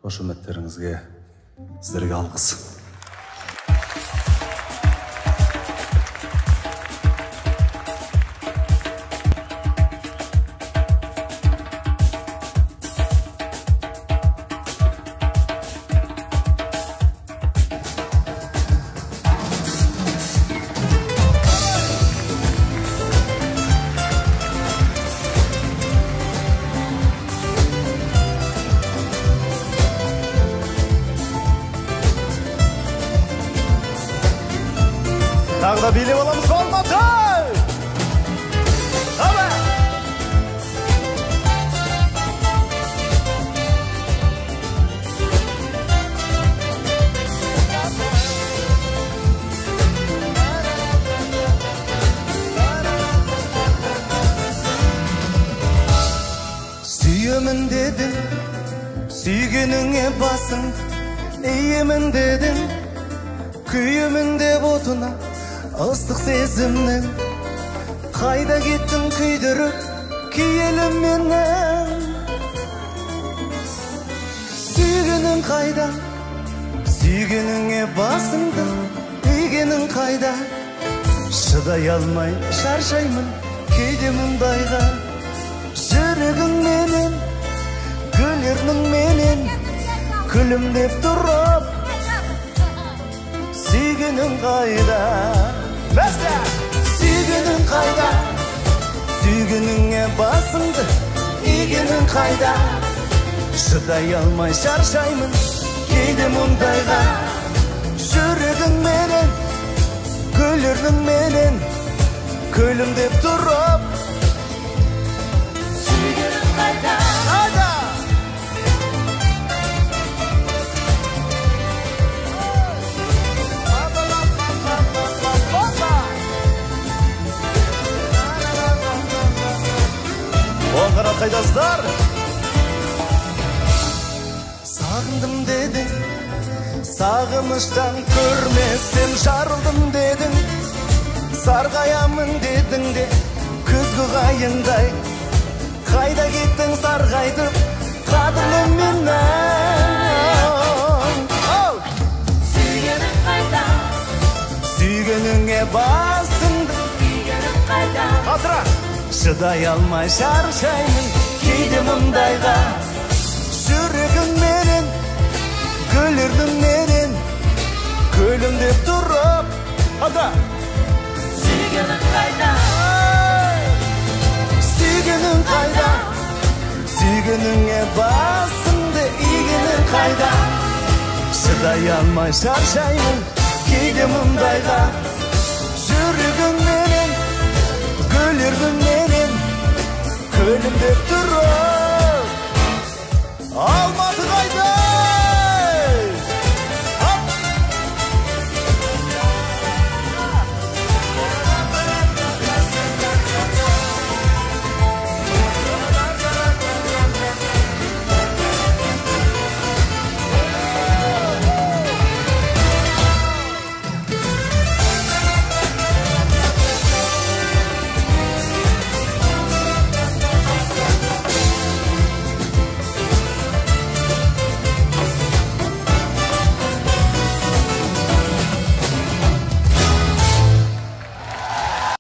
Қошеметтеріңізге сіздерге алғыс. Тағы да билеп аламыз ба Алматы! Ала! Сүйемін дедің, сүйгеніңе басың, иемін дедің, күйемін деп отына. Ыстық сезімнің қайда кеттің күйдіріп киелім менің. Сүйгенің қайда, сүйгеніңе басыңды игенің қайда. Шыдай алмай шаршаймын кейде мұндайға. Жүрегің менен, гүлердің менен күлімдеп тұрып, сүйгенің қайда. Сүйгенің қайда, сүйгеніңе басыңды игенің қайда. Шыдай алмай шаршаймын кейде мұндайға. Жүрегің менен, гүлердің менен күлімдеп тұрып, сүйгенің қайда. Оңғара қайдасыздар? Сағындым дедің, сағыныштан көрмесем жарылдым дедің. Сарғаямын дедің де күзгі қайыңдай. Қайда кеттің сарғайтып қадірлі менің. Сүйгенің қайда, сүйгеніңе басыңды игенің қайда. Қатыра! Шыдай алмай шаршаймын кейде мұндайға. Жүрегің менен, гүлердің менен күлімдеп тұрып, сүйгенің қайда, сүйгенің қайда, сүйгеніңе басыңды игенің қайда. Шыдай алмай шаршаймын кейде мұндайға. Жүрегің менен, гүлердің менен күлімдеп тұрып,